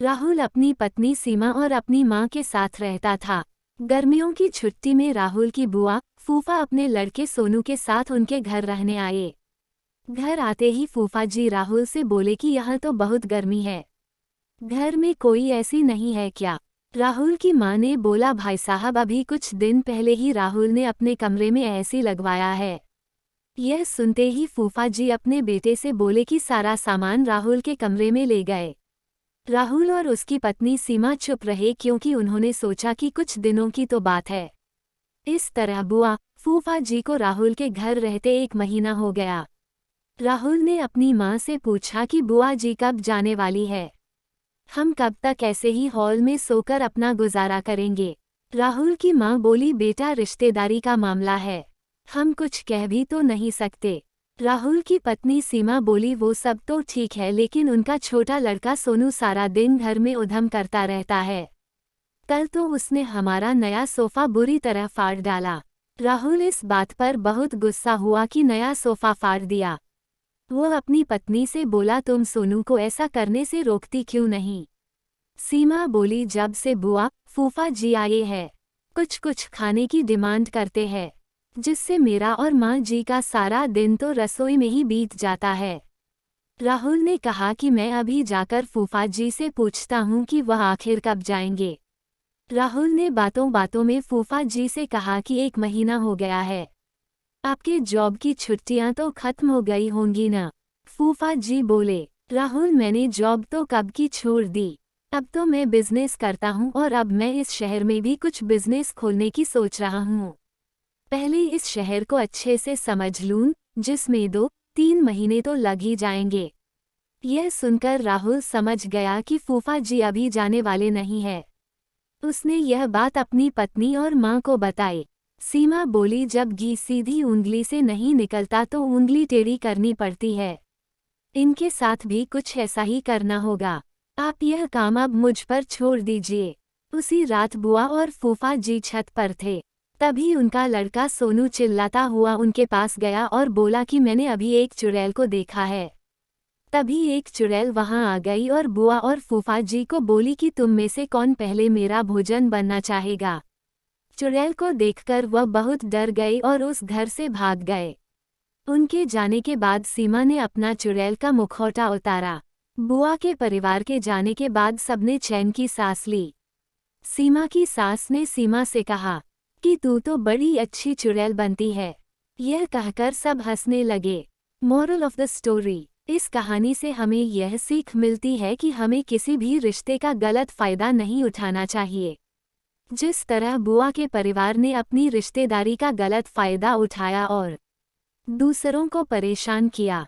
राहुल अपनी पत्नी सीमा और अपनी माँ के साथ रहता था। गर्मियों की छुट्टी में राहुल की बुआ फूफा अपने लड़के सोनू के साथ उनके घर रहने आए। घर आते ही फूफा जी राहुल से बोले कि यहाँ तो बहुत गर्मी है, घर में कोई ऐसी नहीं है क्या? राहुल की माँ ने बोला, भाई साहब अभी कुछ दिन पहले ही राहुल ने अपने कमरे में एसी लगवाया है। यह सुनते ही फूफा जी अपने बेटे से बोले कि सारा सामान राहुल के कमरे में ले गए। राहुल और उसकी पत्नी सीमा चुप रहे क्योंकि उन्होंने सोचा कि कुछ दिनों की तो बात है। इस तरह बुआ फूफा जी को राहुल के घर रहते 1 महीना हो गया। राहुल ने अपनी माँ से पूछा कि बुआ जी कब जाने वाली है? हम कब तक ऐसे ही हॉल में सोकर अपना गुजारा करेंगे? राहुल की माँ बोली, बेटा रिश्तेदारी का मामला है, हम कुछ कह भी तो नहीं सकते। राहुल की पत्नी सीमा बोली, वो सब तो ठीक है लेकिन उनका छोटा लड़का सोनू सारा दिन घर में उधम करता रहता है। कल तो उसने हमारा नया सोफा बुरी तरह फाड़ डाला। राहुल इस बात पर बहुत गुस्सा हुआ कि नया सोफा फाड़ दिया। वो अपनी पत्नी से बोला, तुम सोनू को ऐसा करने से रोकती क्यों नहीं? सीमा बोली, जब से बुआ फूफा जी आए हैं कुछ कुछ खाने की डिमांड करते हैं, जिससे मेरा और माँ जी का सारा दिन तो रसोई में ही बीत जाता है। राहुल ने कहा कि मैं अभी जाकर फूफा जी से पूछता हूँ कि वह आखिर कब जाएंगे। राहुल ने बातों बातों में फूफा जी से कहा कि 1 महीना हो गया है, आपके जॉब की छुट्टियां तो खत्म हो गई होंगी ना? फूफा जी बोले, राहुल मैंने जॉब तो कब की छोड़ दी, अब तो मैं बिजनेस करता हूँ और अब मैं इस शहर में भी कुछ बिजनेस खोलने की सोच रहा हूँ। पहले इस शहर को अच्छे से समझ लूँ, जिसमें 2-3 महीने तो लग ही जाएंगे। यह सुनकर राहुल समझ गया कि फूफा जी अभी जाने वाले नहीं है। उसने यह बात अपनी पत्नी और माँ को बताई। सीमा बोली, जब घी सीधी उंगली से नहीं निकलता तो उंगली टेढ़ी करनी पड़ती है। इनके साथ भी कुछ ऐसा ही करना होगा। आप यह काम अब मुझ पर छोड़ दीजिए। उसी रात बुआ और फूफा जी छत पर थे। तभी उनका लड़का सोनू चिल्लाता हुआ उनके पास गया और बोला कि मैंने अभी एक चुड़ैल को देखा है। तभी एक चुड़ैल वहां आ गई और बुआ और फूफा जी को बोली कि तुम में से कौन पहले मेरा भोजन बनना चाहेगा। चुड़ैल को देखकर वह बहुत डर गए और उस घर से भाग गए। उनके जाने के बाद सीमा ने अपना चुड़ैल का मुखौटा उतारा। बुआ के परिवार के जाने के बाद सबने चैन की सांस ली। सीमा की सास ने सीमा से कहा कि तू तो बड़ी अच्छी चुड़ैल बनती है। यह कहकर सब हंसने लगे। मोरल ऑफ द स्टोरी, इस कहानी से हमें यह सीख मिलती है कि हमें किसी भी रिश्ते का गलत फायदा नहीं उठाना चाहिए। जिस तरह बुआ के परिवार ने अपनी रिश्तेदारी का गलत फायदा उठाया और दूसरों को परेशान किया,